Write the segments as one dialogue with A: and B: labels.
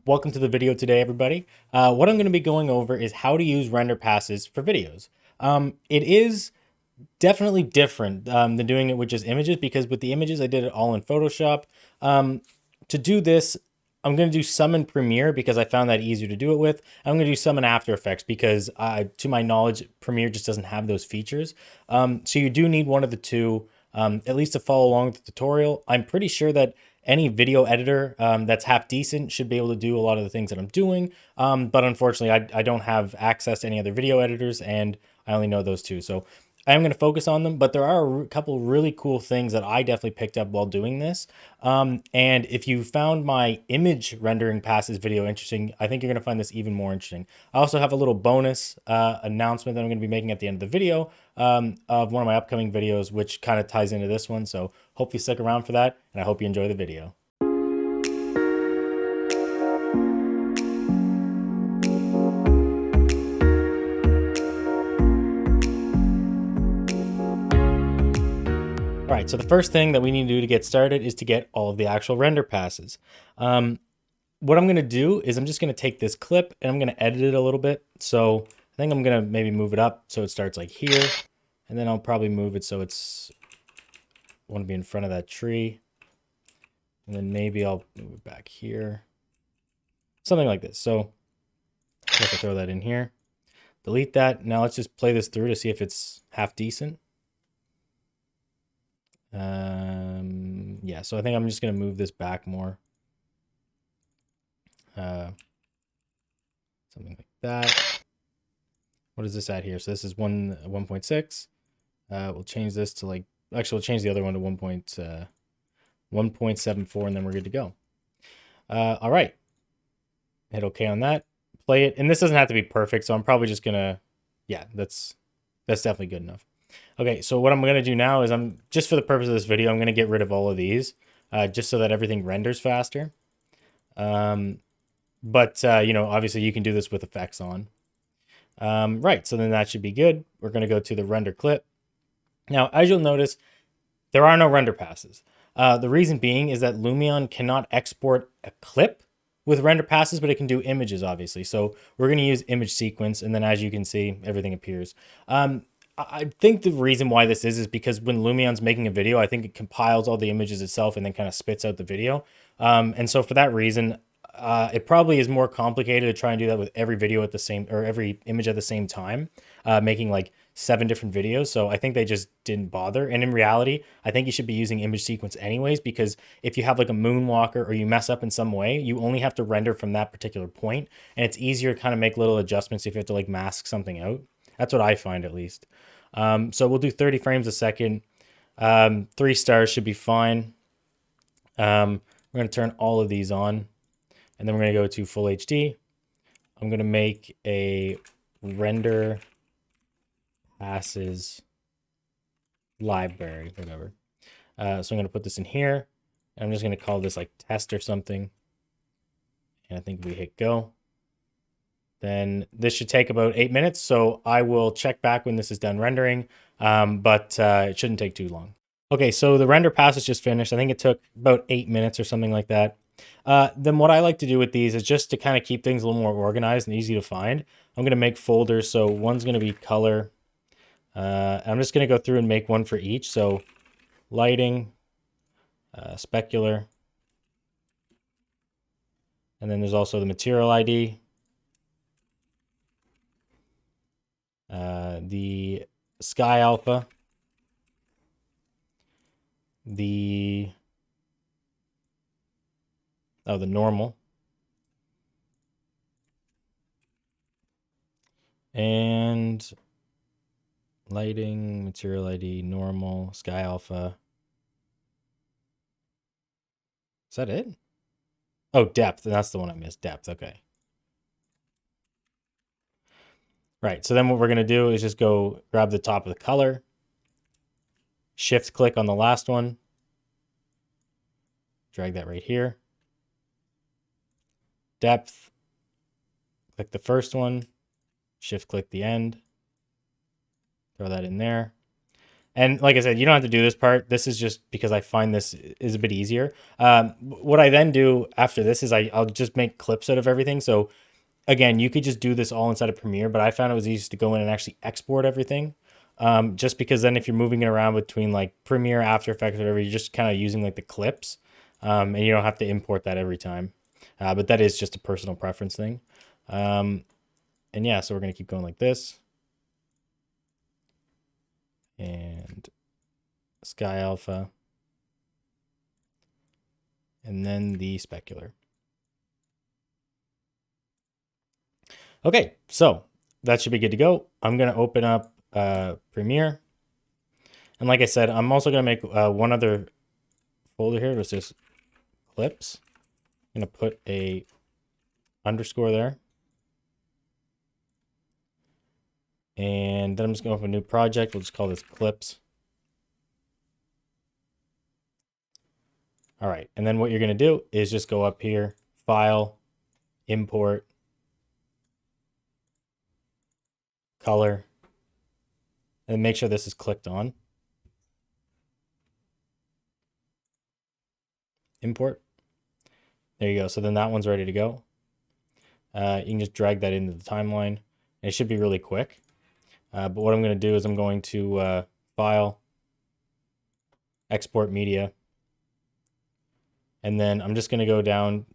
A: Welcome to the video today, everybody. What I'm going to be going over is how to use render passes for videos. It is definitely different than doing it with just images, because with the images, I did it all in Photoshop. To do this, I'm going to do some in Premiere because I found that easier to do it with. I'm going to do some in After Effects because, to my knowledge, Premiere just doesn't have those features. So you do need one of the two, at least to follow along with the tutorial. I'm pretty sure that any video editor that's half decent should be able to do a lot of the things that I'm doing. But unfortunately, I don't have access to any other video editors, and I only know those two. So I am going to focus on them, but there are a couple really cool things that I definitely picked up while doing this. And if you found my image rendering passes video interesting, I think you're going to find this even more interesting. I also have a little bonus announcement that I'm going to be making at the end of the video of one of my upcoming videos, which kind of ties into this one. So hope you stick around for that, and I hope you enjoy the video. All right, so the first thing that we need to do to get started is to get all of the actual render passes. What I'm going to do is I'm just going to take this clip and I'm going to edit it a little bit. So I think I'm going to maybe move it up so it starts like here, and then I'll probably move it so it's want to be in front of that tree, and then maybe I'll move it back here, something like this. So I guess I'll throw that in here, delete that. Now let's just play this through to see if it's half decent. Yeah, so I think I'm just going to move this back more. Something like that. What is this at here? So this is 1.6. We'll change this to like, actually we'll change the other one to 1.74, and then we're good to go. All right. Hit OK on that. Play it. And this doesn't have to be perfect, so I'm probably just going to, yeah, that's definitely good enough. Okay, so what I'm going to do now is just for the purpose of this video, I'm going to get rid of all of these just so that everything renders faster. But obviously you can do this with effects on. Right, so then that should be good. We're going to go to the render clip. Now, as you'll notice, there are no render passes. The reason being is that Lumion cannot export a clip with render passes, but it can do images, obviously. So we're going to use image sequence, and then as you can see, everything appears. I think the reason why this is because when Lumion's making a video, I think it compiles all the images itself and then kind of spits out the video. And so for that reason, it probably is more complicated to try and do that with every video at the same, or every image at the same time, making like 7 different videos. So I think they just didn't bother. And in reality, I think you should be using image sequence anyways, because if you have like a moonwalker or you mess up in some way, you only have to render from that particular point, and it's easier to kind of make little adjustments if you have to like mask something out. That's what I find, at least. So we'll do 30 frames a second. 3 stars should be fine. We're going to turn all of these on, and then we're going to go to full HD. I'm going to make a render passes library, whatever. So I'm going to put this in here, and I'm just going to call this like test or something. And I think we hit go. Then this should take about 8 minutes. So I will check back when this is done rendering, but it shouldn't take too long. Okay, so the render pass is just finished. I think it took about 8 minutes or something like that. Then what I like to do with these is just to kind of keep things a little more organized and easy to find. I'm going to make folders. So one's going to be color. I'm just going to go through and make one for each. So lighting, specular. And then there's also the material ID. The sky alpha, the normal, and lighting, material ID, normal, sky alpha. Is that it? Oh, depth. That's the one I missed. Depth. Okay. Right, so then what we're going to do is just go grab the top of the color, shift click on the last one, drag that right here. Depth, click the first one, shift click the end, throw that in there. And like I said, you don't have to do this part. This is just because I find this is a bit easier. What I then do after this is I'll just make clips out of everything. So again, you could just do this all inside of Premiere, but I found it was easy to go in and actually export everything. Just because then if you're moving it around between like Premiere, After Effects, whatever, you're just kind of using like the clips, and you don't have to import that every time. But that is just a personal preference thing. And yeah, so we're going to keep going like this. And Sky Alpha. And then the Specular. Okay, so that should be good to go. I'm going to open up Premiere. And like I said, I'm also going to make one other folder here, which is clips. I'm going to put a underscore there. And then I'm just going to open a new project. We'll just call this clips. All right, and then what you're going to do is just go up here, File, Import, Color, and make sure this is clicked on. Import. There you go. So then that one's ready to go. You can just drag that into the timeline. And it should be really quick. But what I'm going to do is I'm going to File, Export Media. And then I'm just going to go down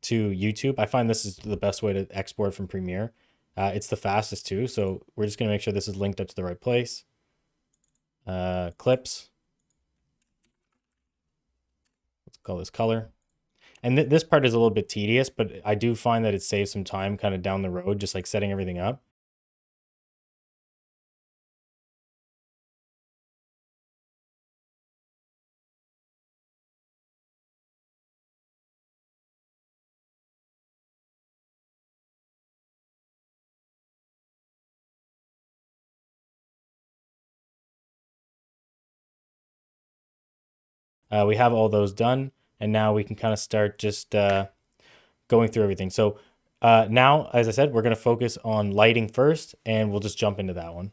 A: to YouTube. I find this is the best way to export from Premiere. It's the fastest too. So we're just going to make sure this is linked up to the right place. Clips. Let's call this color. And this part is a little bit tedious, but I do find that it saves some time kind of down the road, just like setting everything up. We have all those done, and now we can kind of start just going through everything. So now, as I said, we're going to focus on lighting first, and we'll just jump into that one.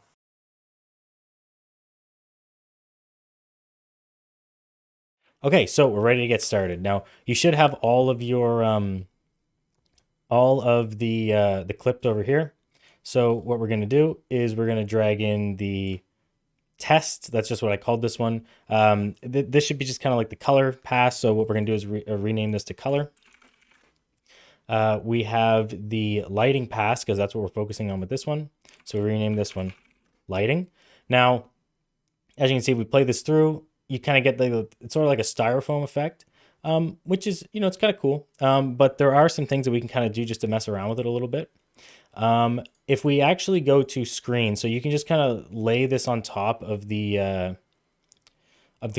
A: Okay, so we're ready to get started. Now, you should have all of your the clipped over here. So what we're going to do is we're going to drag in the test. That's just what I called this one. This should be just kind of like the color pass. So what we're going to do is rename this to color. We have the lighting pass because that's what we're focusing on with this one. So we rename this one lighting. Now, as you can see, we play this through. You kind of get it's sort of like a styrofoam effect, which is, it's kind of cool. But there are some things that we can kind of do just to mess around with it a little bit. If we actually go to screen, so you can just kind of lay this on top of the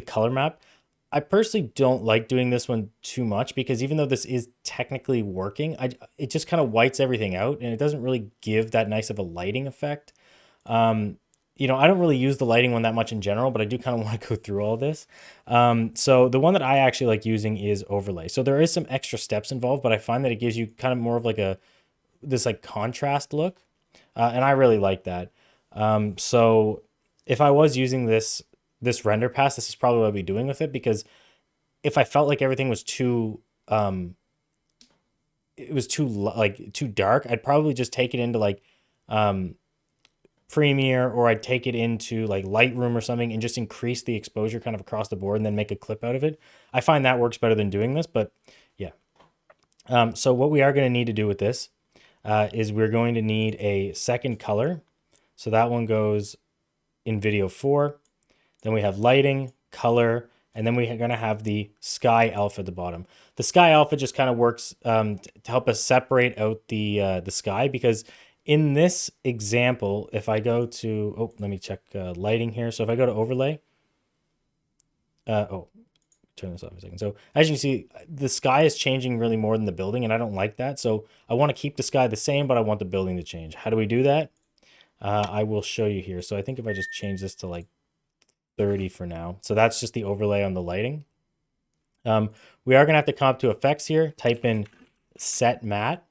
A: color map. I personally don't like doing this one too much because even though this is technically working, it just kind of whites everything out and it doesn't really give that nice of a lighting effect. I don't really use the lighting one that much in general, but I do kind of want to go through all this. So the one that I actually like using is overlay. So there is some extra steps involved, but I find that it gives you kind of more of like this like contrast look. And I really like that. So if I was using this render pass, this is probably what I'd be doing with it, because if I felt like everything was too too dark, I'd probably just take it into like Premiere, or I'd take it into like Lightroom or something and just increase the exposure kind of across the board and then make a clip out of it. I find that works better than doing this, but yeah. So what we are going to need to do with this is we're going to need a second color. So that one goes in video 4. Then we have lighting, color, and then we're going to have the sky alpha at the bottom. The sky alpha just kind of works to help us separate out the sky, because in this example, if I go to, let me check lighting here. So if I go to overlay, turn this off a second. So as you can see, the sky is changing really more than the building, and I don't like that. So I want to keep the sky the same, but I want the building to change. How do we do that? I will show you here. So I think if I just change this to like 30 for now. So that's just the overlay on the lighting. We are going to have to come up to effects here, type in set matte,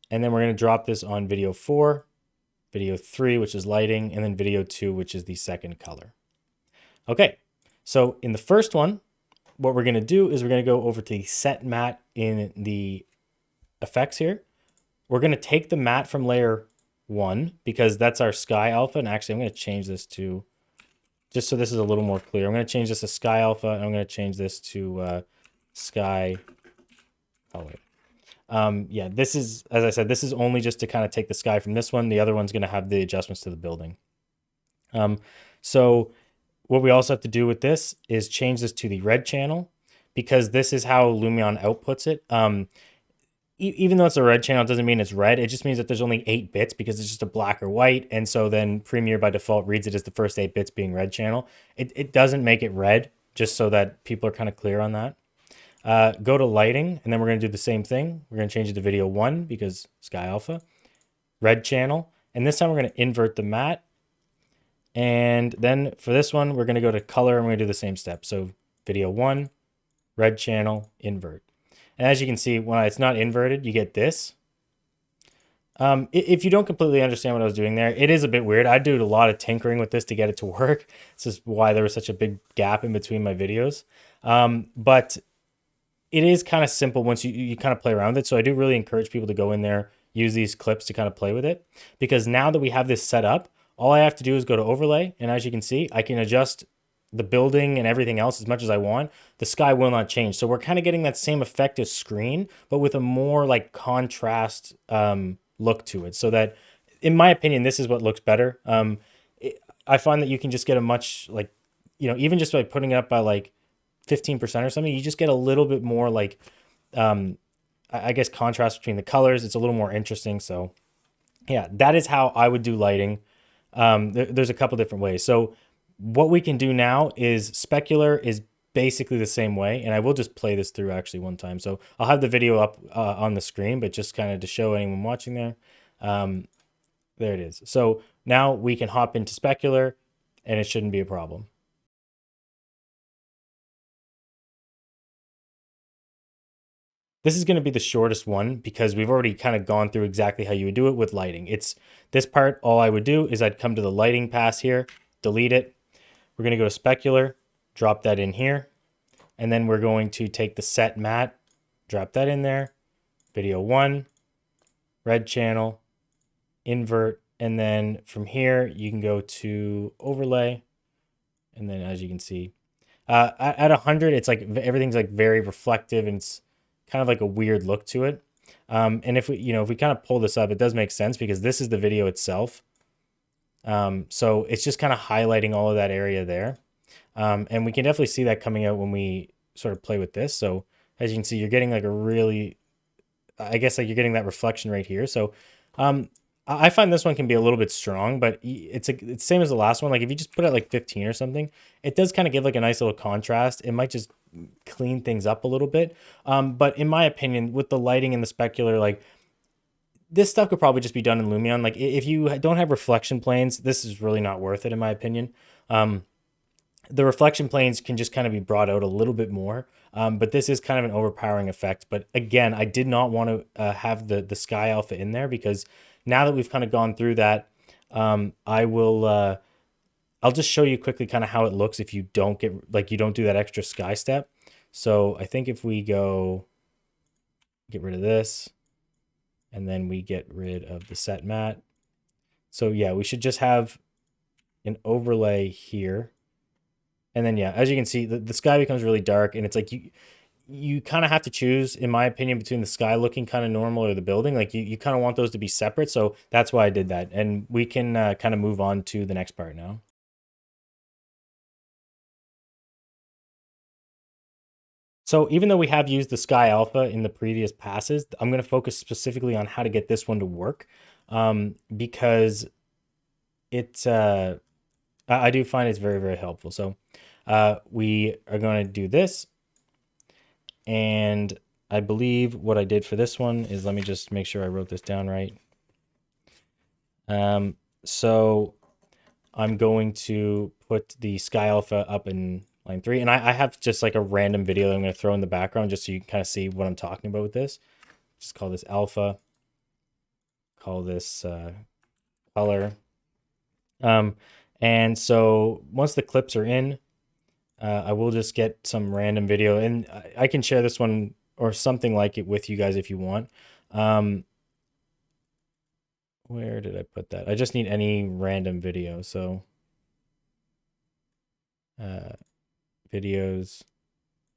A: and then we're going to drop this on video 4, video 3, which is lighting, and then video 2, which is the second color. Okay, so in the first one, what we're going to do is we're going to go over to the set matte in the effects here. We're going to take the matte from layer 1 because that's our sky alpha. And actually, I'm going to change this to, just so this is a little more clear, I'm going to change this to sky alpha, and I'm going to change this to sky. Oh, wait. Yeah, this is, as I said, this is only just to kind of take the sky from this one. The other one's going to have the adjustments to the building. So what we also have to do with this is change this to the red channel, because this is how Lumion outputs it. Even though it's a red channel, it doesn't mean it's red. It just means that there's only 8 bits because it's just a black or white. And so then Premiere by default reads it as the first 8 bits being red channel. It doesn't make it red, just so that people are kind of clear on that. Go to lighting, and then we're going to do the same thing. We're going to change it to video 1 because sky alpha, red channel. And this time we're going to invert the matte. And then for this one, we're going to go to color, and we're going to do the same step. So video 1, red channel, invert. And as you can see, when it's not inverted, you get this. If you don't completely understand what I was doing there, it is a bit weird. I do a lot of tinkering with this to get it to work. This is why there was such a big gap in between my videos. But it is kind of simple once you kind of play around with it. So I do really encourage people to go in there, use these clips to kind of play with it. Because now that we have this set up, all I have to do is go to overlay. And as you can see, I can adjust the building and everything else as much as I want. The sky will not change. So we're kind of getting that same effect as screen, but with a more like contrast look to it. So that, in my opinion, this is what looks better. I find that you can just get a much, like, you know, even just by putting it up by like 15% or something, you just get a little bit more like, I guess, contrast between the colors. It's a little more interesting. So yeah, that is how I would do lighting. There's a couple different ways. So what we can do now is Specular is basically the same way, and I will just play this through actually one time. So I'll have the video up on the screen, but just kind of to show anyone watching there. There it is. So now we can hop into Specular, and it shouldn't be a problem. This is going to be the shortest one because we've already kind of gone through exactly how you would do it with lighting. It's this part, all I would do is I'd come to the lighting pass here, delete it. We're going to go to Specular, drop that in here. And then we're going to take the set matte, drop that in there. Video 1, red channel, invert. And then from here, you can go to overlay. And then as you can see, at 100, it's like everything's like very reflective, and it's kind of like a weird look to it. And if we kind of pull this up, it does make sense because this is the video itself. So it's just kind of highlighting all of that area there. And we can definitely see that coming out when we sort of play with this. So as you can see, you're getting like a really, I guess like you're getting that reflection right here. So I find this one can be a little bit strong, but it's the same as the last one. Like if you just put it at like 15 or something, it does kind of give like a nice little contrast. It might just clean things up a little bit. But in my opinion, with the lighting and the specular, like this stuff could probably just be done in Lumion. Like if you don't have reflection planes, this is really not worth it in my opinion. The reflection planes can just kind of be brought out a little bit more. But this is kind of an overpowering effect. But again, I did not want to have the sky alpha in there because now that we've kind of gone through that, I'll just show you quickly kind of how it looks if you don't you don't do that extra sky step. So I think if we go get rid of this, and then we get rid of the set matte. So yeah, we should just have an overlay here. And then, yeah, as you can see, the sky becomes really dark, and it's like you kind of have to choose, in my opinion, between the sky looking kind of normal or the building. Like you kind of want those to be separate. So that's why I did that. And we can kind of move on to the next part now. So even though we have used the sky alpha in the previous passes, I'm going to focus specifically on how to get this one to work, because it's I do find it's very, very helpful. So we are going to do this. And I believe what I did for this one is, let me just make sure I wrote this down right. So I'm going to put the sky alpha up in line 3. And I have just like a random video that I'm going to throw in the background just so you can kind of see what I'm talking about with this. Just call this alpha. Call this color. And so once the clips are in, I will just get some random video, and I can share this one or something like it with you guys if you want. Where did I put that? I just need any random video. So videos,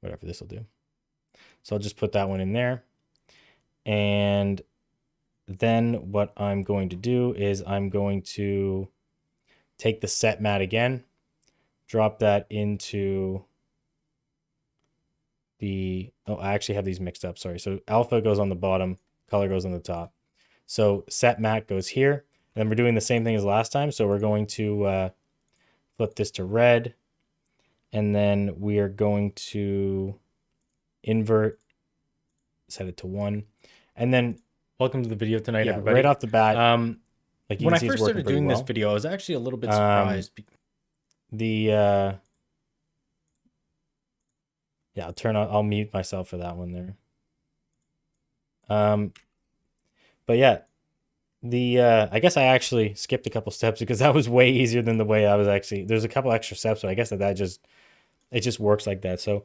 A: whatever, this will do. So I'll just put that one in there. And then what I'm going to do is I'm going to take the set matte again, drop that into the, oh, I actually have these mixed up, sorry. So alpha goes on the bottom, color goes on the top. So set matte goes here, and then we're doing the same thing as last time. So we're going to flip this to red, and then we are going to invert, set it to 1, and then welcome to the video tonight, everybody. Right off the bat, like when I first started doing this video, I was actually a little bit surprised. Yeah, I'll mute myself for that one there. But yeah, I guess I actually skipped a couple steps because that was way easier than the way I was actually, there's a couple extra steps, but I guess it just works like that. So,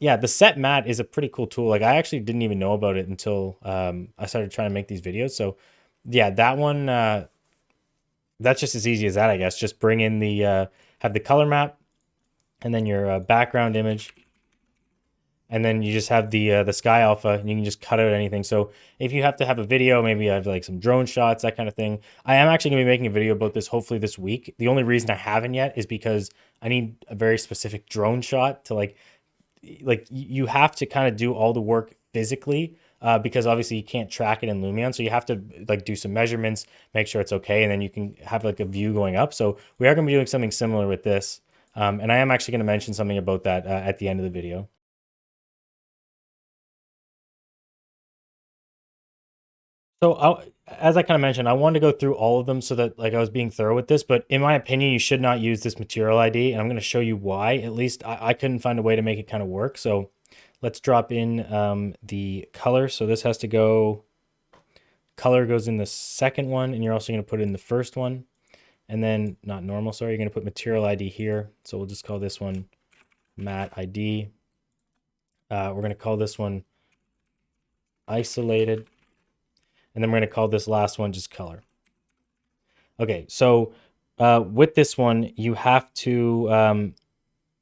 A: yeah, the set matte is a pretty cool tool. Like I actually didn't even know about it until, I started trying to make these videos. So yeah, that one, that's just as easy as that, I guess. Just bring in the, have the color map, and then your background image, and then you just have the sky alpha, and you can just cut out anything. So if you have to have a video, maybe I have like some drone shots, that kind of thing. I am actually gonna be making a video about this hopefully this week. The only reason I haven't yet is because I need a very specific drone shot to like you have to kind of do all the work physically, because obviously you can't track it in Lumion. So you have to like do some measurements, make sure it's okay, and then you can have like a view going up. So we are gonna be doing something similar with this. And I am actually gonna mention something about that at the end of the video. So as I kind of mentioned, I wanted to go through all of them so that like I was being thorough with this, but in my opinion, you should not use this material ID, and I'm going to show you why. At least I couldn't find a way to make it kind of work. So let's drop in the color. So this has to go, color goes in the second one, and you're also going to put it in the first one. And then not normal, sorry, you're going to put material ID here. So we'll just call this one matte ID. We're going to call this one isolated. And then we're going to call this last one just color. Okay, so with this one, you have to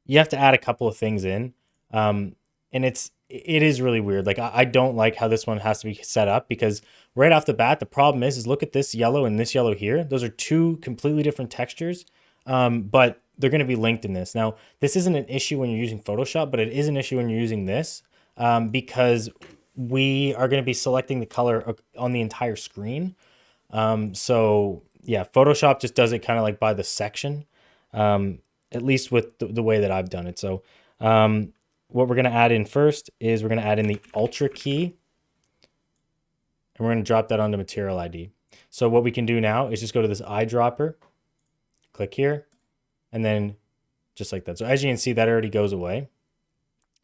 A: add a couple of things in, and it is really weird. Like I don't like how this one has to be set up, because right off the bat, the problem is look at this yellow and this yellow here. Those are two completely different textures, but they're going to be linked in this. Now, this isn't an issue when you're using Photoshop, but it is an issue when you're using this, because we are going to be selecting the color on the entire screen. So yeah, Photoshop just does it kind of like by the section, at least with the way that I've done it. So what we're going to add in first is we're going to add in the Ultra key, and we're going to drop that onto Material ID. So what we can do now is just go to this eyedropper, click here, and then just like that. So as you can see, that already goes away.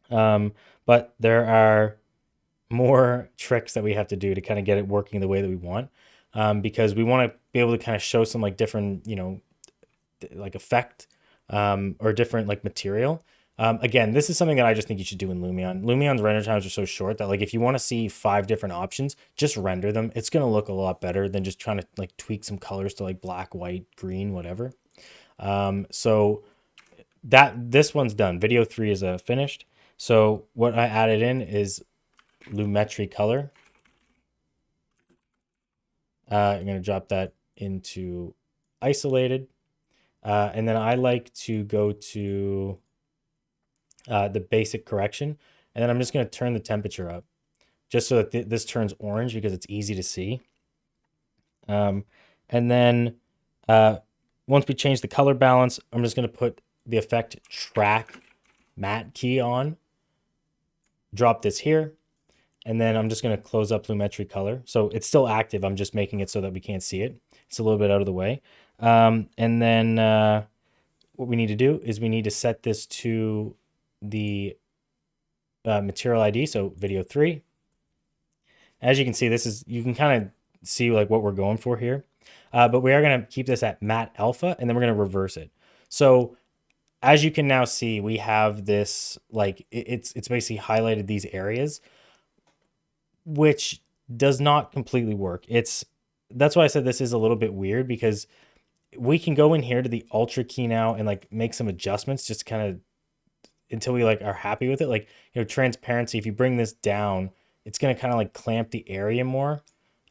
A: But there are more tricks that we have to do to kind of get it working the way that we want, because we want to be able to kind of show some like different, like effect, or different like material. Again, this is something that I just think you should do in Lumion. Lumion's render times are so short that like if you want to see 5 different options, just render them. It's going to look a lot better than just trying to like tweak some colors to like black, white, green, whatever. So this one's done. Video 3 is finished. So what I added in is Lumetri color. I'm going to drop that into isolated. And then I like to go to the basic correction. And then I'm just going to turn the temperature up just so that this turns orange, because it's easy to see. And then once we change the color balance, I'm just going to put the effect track matte key on, drop this here. And then I'm just going to close up Lumetri color. So it's still active. I'm just making it so that we can't see it. It's a little bit out of the way. And then what we need to do is we need to set this to the material ID. So video 3. As you can see, you can kind of see like what we're going for here. But we are going to keep this at matte alpha, and then we're going to reverse it. So as you can now see, we have this, like, it's basically highlighted these areas, which does not completely work. That's why I said this is a little bit weird, because we can go in here to the ultra key now and like make some adjustments just kind of until we like are happy with it. Like, transparency, if you bring this down, it's going to kind of like clamp the area more.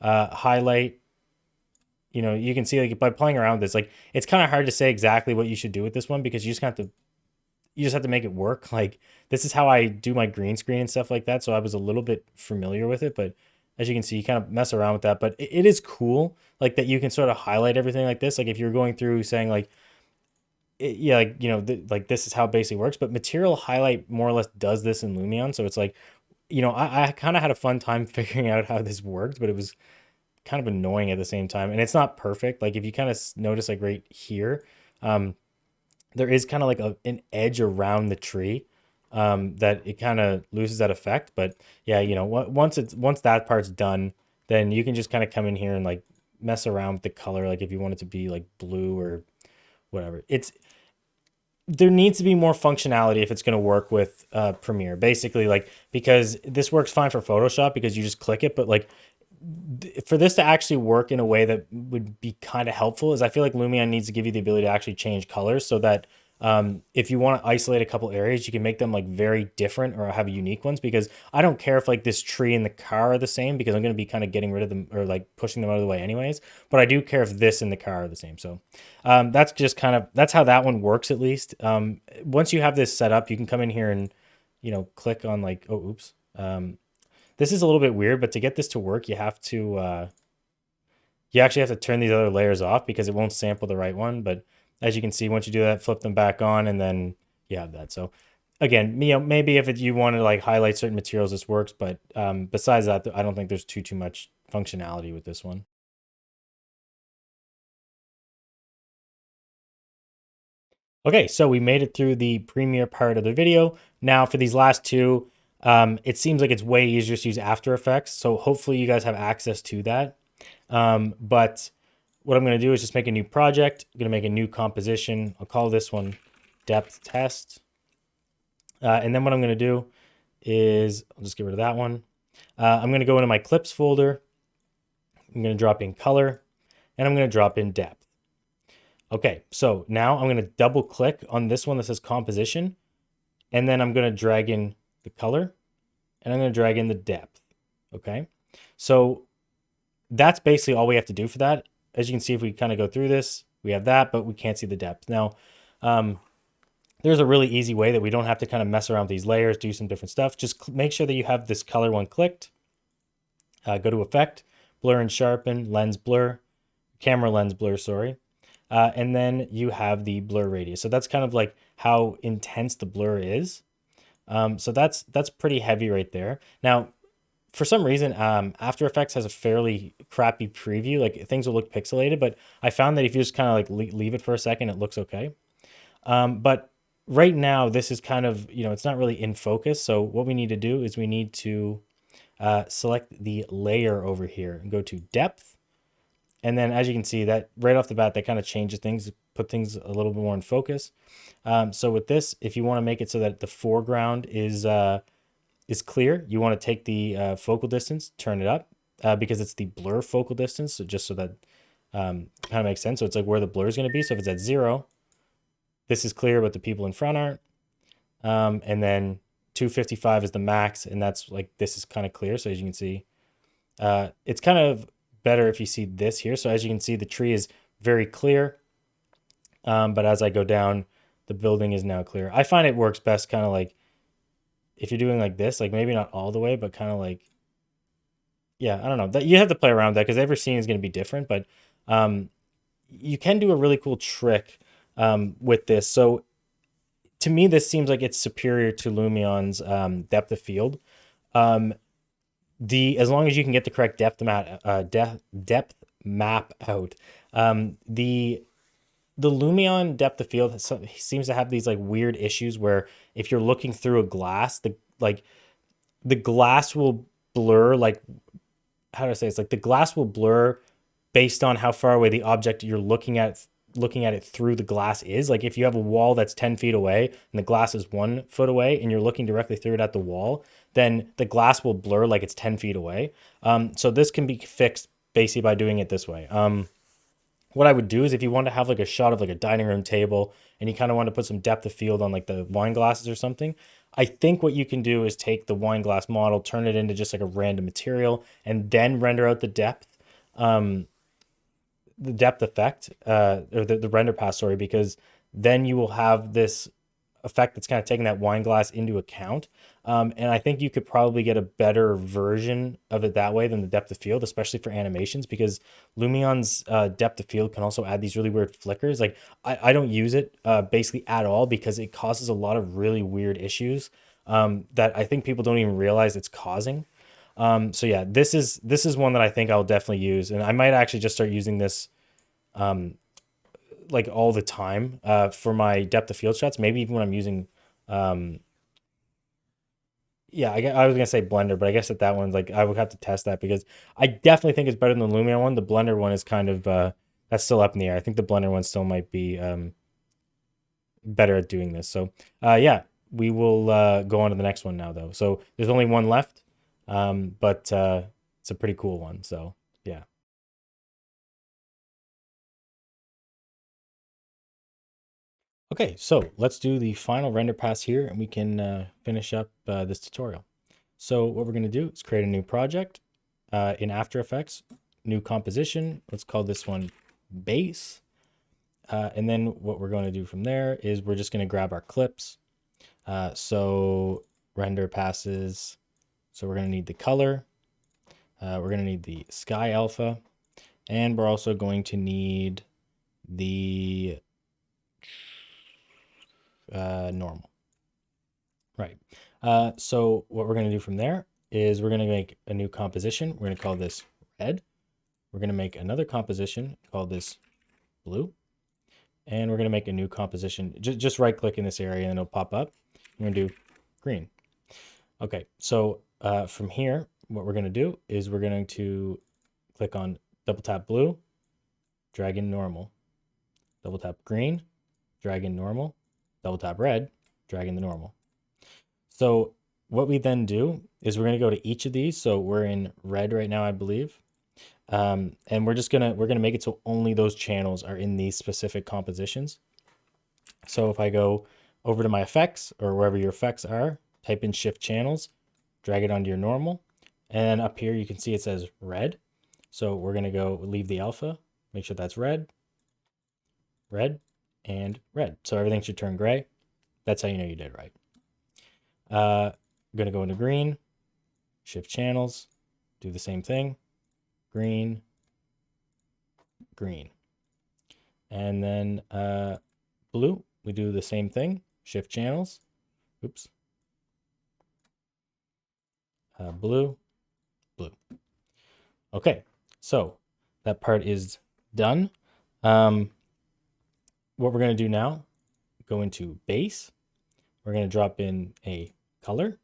A: Highlight, you can see, like, by playing around with this, like, it's kind of hard to say exactly what you should do with this one, because you just have to make it work. Like, this is how I do my green screen and stuff like that. So I was a little bit familiar with it, but as you can see, you kind of mess around with that, but it is cool, like, that you can sort of highlight everything like this. Like, if you're going through saying like, yeah, like, like, this is how it basically works, but Material Highlight more or less does this in Lumion. So it's like, I kind of had a fun time figuring out how this worked, but it was kind of annoying at the same time. And it's not perfect. Like, if you kind of notice, like right here, there is kind of like an edge around the tree, that it kind of loses that effect. But yeah, once that part's done, then you can just kind of come in here and like mess around with the color. Like, if you want it to be like blue or whatever, there needs to be more functionality if it's going to work with Premiere, basically, like, because this works fine for Photoshop because you just click it, but like, for this to actually work in a way that would be kind of helpful, is I feel like Lumion needs to give you the ability to actually change colors, so that if you want to isolate a couple areas, you can make them like very different or have unique ones. Because I don't care if like this tree and the car are the same, because I'm going to be kind of getting rid of them or like pushing them out of the way anyways. But I do care if this and the car are the same. So that's just that's how that one works, at least. Once you have this set up, you can come in here and click on like, oh, oops. This is a little bit weird, but to get this to work, you have to, you actually have to turn these other layers off because it won't sample the right one. But as you can see, once you do that, flip them back on, and then you have that. So again, maybe if you want to like highlight certain materials, this works. But besides that, I don't think there's too much functionality with this one. Okay, so we made it through the Premiere part of the video. Now for these last two, it seems like it's way easier to use After Effects, so hopefully you guys have access to that. But what I'm going to do is just make a new project. I'm going to make a new composition. I'll call this one Depth Test. And then what I'm going to do is, I'll just get rid of that one. I'm going to go into my Clips folder. I'm going to drop in Color, and I'm going to drop in Depth. Okay, so now I'm going to double click on this one that says Composition, and then I'm going to drag in the color, and I'm going to drag in the depth. Okay, so that's basically all we have to do for that. As you can see, if we kind of go through this, we have that, but we can't see the depth. Now, there's a really easy way that we don't have to kind of mess around with these layers, do some different stuff. Just make sure that you have this color one clicked. Go to Effect, Blur and Sharpen, Lens Blur, Camera Lens Blur, sorry. And then you have the blur radius. So that's kind of like how intense the blur is. So that's pretty heavy right there. Now, for some reason, After Effects has a fairly crappy preview. Like, things will look pixelated, but I found that if you just kind of like leave it for a second, it looks okay. But right now, this is kind of, it's not really in focus. So what we need to do is we need to select the layer over here and go to Depth. And then, as you can see, that right off the bat, that kind of changes things, put things a little bit more in focus. So with this, if you want to make it so that the foreground is clear, you want to take the focal distance, turn it up, because it's the blur focal distance. So just so that kind of makes sense. So it's like where the blur is going to be. So if it's at 0, this is clear, but the people in front aren't. And then 255 is the max, and that's like, this is kind of clear. So as you can see, it's kind of better if you see this here. So as you can see, the tree is very clear, but as I go down, the building is now clear. I find it works best kind of like if you're doing like this, like maybe not all the way, but kind of like, yeah, I don't know, that you have to play around with that because every scene is going to be different. But you can do a really cool trick with this. So to me, this seems like it's superior to Lumion's depth of field. As long as you can get the correct depth map out. The Lumion depth of field seems to have these like weird issues where if you're looking through a glass, the glass will blur, like, how do I say, it's like the glass will blur based on how far away the object you're looking at it through the glass is. Like if you have a wall that's 10 feet away and the glass is 1 foot away and you're looking directly through it at the wall, then the glass will blur like it's 10 feet away. So this can be fixed basically by doing it this way. What I would do is if you want to have like a shot of like a dining room table and you kind of want to put some depth of field on like the wine glasses or something, I think what you can do is take the wine glass model, turn it into just like a random material, and then render out the depth effect, or the render pass, sorry, because then you will have this effect that's kind of taking that wine glass into account. And I think you could probably get a better version of it that way than the depth of field, especially for animations, because Lumion's depth of field can also add these really weird flickers. Like I don't use it basically at all because it causes a lot of really weird issues that I think people don't even realize it's causing. So yeah, this is one that I think I'll definitely use, and I might actually just start using this like all the time for my depth of field shots. Maybe even when I'm using yeah, I was gonna say Blender, but I guess that one's like I would have to test that because I definitely think it's better than the Lumion one. The Blender one is kind of that's still up in the air. I think the Blender one still might be better at doing this. So yeah, we will go on to the next one now though. So there's only one left, but it's a pretty cool one. So yeah. Okay, so let's do the final render pass here and we can finish up this tutorial. So what we're going to do is create a new project in After Effects, new composition. Let's call this one base. And then what we're going to do from there is we're just going to grab our clips. So render passes. So we're going to need the color. We're going to need the sky alpha. And we're also going to need the normal. Right. So what we're going to do from there is we're going to make a new composition. We're going to call this red. We're going to make another composition, call this blue. And we're going to make a new composition. Just right click in this area and it'll pop up. We're going to do green. Okay. So from here, what we're going to do is we're going to click on double tap blue, drag in normal, double tap green, drag in normal, double tap red, drag in the normal. So what we then do is we're going to go to each of these. So we're in red right now, I believe. And we're gonna make it so only those channels are in these specific compositions. So if I go over to my effects or wherever your effects are, type in shift channels, drag it onto your normal, and up here you can see it says red. So we're gonna go leave the alpha, make sure that's red, red, and red. So everything should turn gray. That's how you know you did it right. I'm gonna go into green, shift channels, do the same thing, green, green. And then blue, we do the same thing, shift channels, oops, blue, blue. Okay, so that part is done. What we're going to do now, go into base. We're going to drop in a color.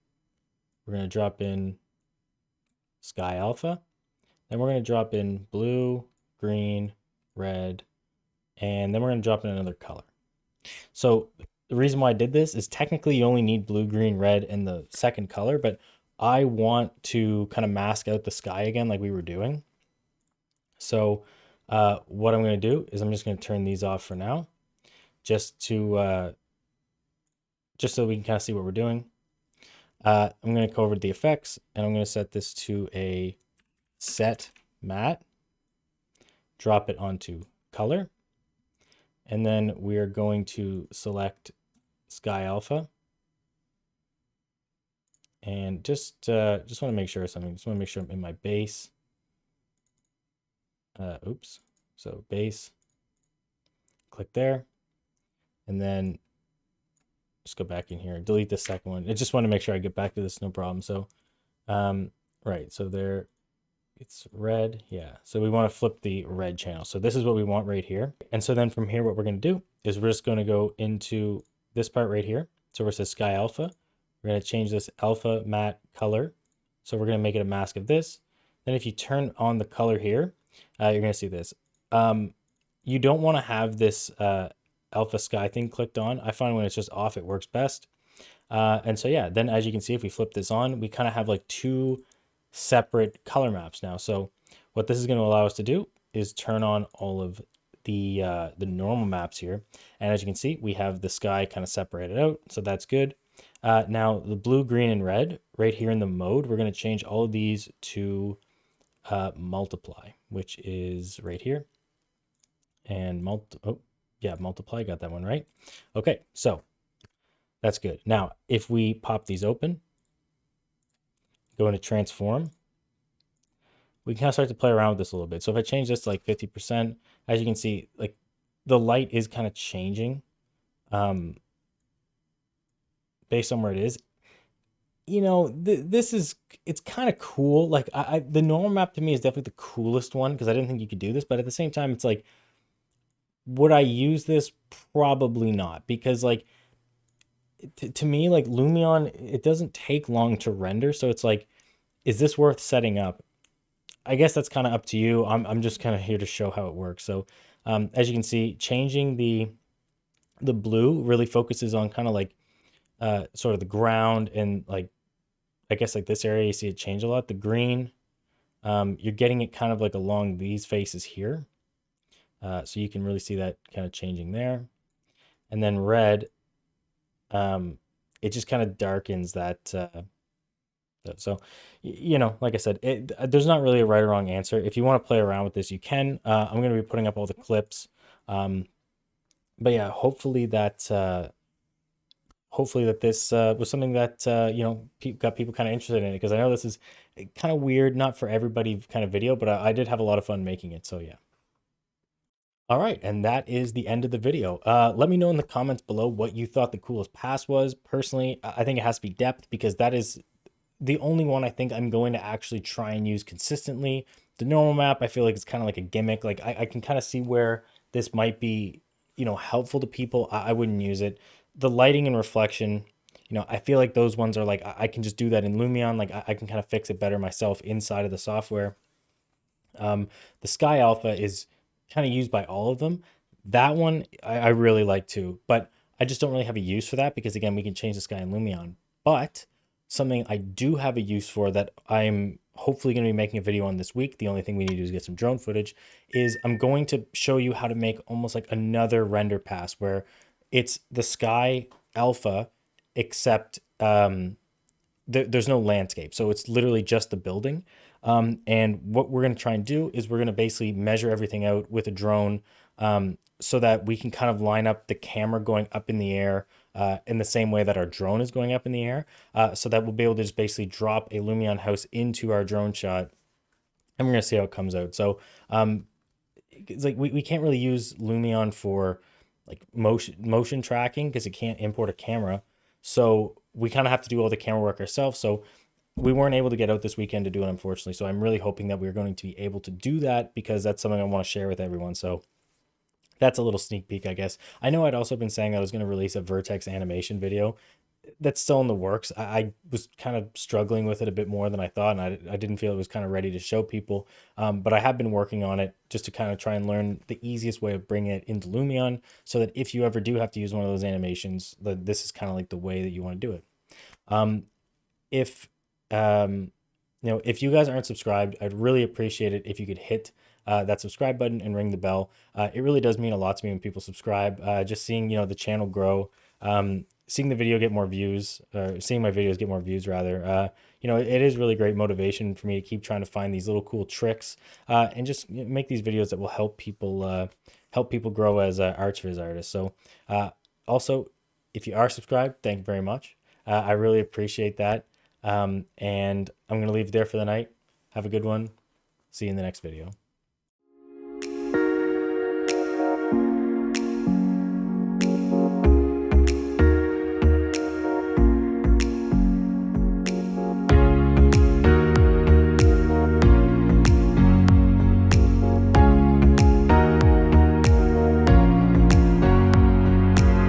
A: We're going to drop in sky alpha. Then we're going to drop in blue, green, red, and then we're going to drop in another color. So the reason why I did this is technically you only need blue, green, red, and the second color, but I want to kind of mask out the sky again like we were doing. So what I'm going to do is I'm just going to turn these off for now, just so we can kind of see what we're doing. I'm going to go over to the effects, and I'm going to set this to a set matte, drop it onto color, and then we are going to select sky alpha, and just want to make sure of something. Just want to make sure I'm in my base. Oops. So base, click there, and then just go back in here, delete the second one. I just want to make sure I get back to this, no problem. So, right, so there, it's red, yeah. So we want to flip the red channel. So this is what we want right here. And so then from here, what we're going to do is we're just going to go into this part right here. So where it says sky alpha, we're going to change this alpha matte color. So we're going to make it a mask of this. Then if you turn on the color here, you're going to see this. You don't want to have this alpha sky thing clicked on. I find when it's just off, it works best. And so, yeah, then as you can see, if we flip this on, we kind of have like two separate color maps now. So what this is going to allow us to do is turn on all of the normal maps here. And as you can see, we have the sky kind of separated out. So that's good. Now the blue, green, and red right here in the mode, we're going to change all of these to multiply, which is right here. And multiply, got that one right. Okay, so that's good. Now, if we pop these open, go into transform, we can kind of start to play around with this a little bit. So if I change this to like 50%, as you can see, like the light is kind of changing based on where it is. You know, it's kind of cool. Like the normal map to me is definitely the coolest one because I didn't think you could do this, but at the same time, it's like, would I use this? Probably not, because like to me, like Lumion, it doesn't take long to render. So it's like, is this worth setting up? I guess that's kind of up to you. I'm just kind of here to show how it works. So as you can see, changing the blue really focuses on kind of like sort of the ground and like, I guess like this area, you see it change a lot. The green, you're getting it kind of like along these faces here. So you can really see that kind of changing there. And then red, it just kind of darkens that. So, you know, like I said, there's not really a right or wrong answer. If you want to play around with this, you can. I'm going to be putting up all the clips. But yeah, hopefully that this was something that, you know, got people kind of interested in it, because I know this is kind of weird, not for everybody kind of video, but I did have a lot of fun making it. So yeah. All right, and that is the end of the video. Let me know in the comments below what you thought the coolest pass was. Personally, I think it has to be depth, because that is the only one I think I'm going to actually try and use consistently. The normal map, I feel like it's kind of like a gimmick. Like I can kind of see where this might be, you know, helpful to people. I wouldn't use it. The lighting and reflection, you know, I feel like those ones are like, I can just do that in Lumion. Like I can kind of fix it better myself inside of the software. The Sky Alpha is kind of used by all of them. That one I really like too, but I just don't really have a use for that, because again, we can change the sky in Lumion. But something I do have a use for that I'm hopefully going to be making a video on this week, the only thing we need to do is get some drone footage, is I'm going to show you how to make almost like another render pass where it's the Sky Alpha, except there's no landscape. So it's literally just the building. And what we're going to try and do is we're going to basically measure everything out with a drone, so that we can kind of line up the camera going up in the air in the same way that our drone is going up in the air, so that we'll be able to just basically drop a Lumion house into our drone shot, and we're going to see how it comes out. So it's like we can't really use Lumion for like motion tracking, because it can't import a camera. So we kind of have to do all the camera work ourselves. So we weren't able to get out this weekend to do it, unfortunately. So I'm really hoping that we're going to be able to do that, because that's something I want to share with everyone. So that's a little sneak peek, I guess. I know I'd also been saying that I was going to release a Vertex animation video. That's still in the works. I was kind of struggling with it a bit more than I thought, and I didn't feel it was kind of ready to show people. But I have been working on it just to kind of try and learn the easiest way of bringing it into Lumion, so that if you ever do have to use one of those animations, that this is kind of like the way that you want to do it. If you know, if you guys aren't subscribed, I'd really appreciate it if you could hit that subscribe button and ring the bell. It really does mean a lot to me when people subscribe. Just seeing, you know, the channel grow, seeing the video get more views, or seeing my videos get more views rather. You know, it is really great motivation for me to keep trying to find these little cool tricks, and just make these videos that will help people grow as arts artists. So also, if you are subscribed, thank you very much. I really appreciate that. And I'm going to leave it there for the night. Have a good one. See you in the next video.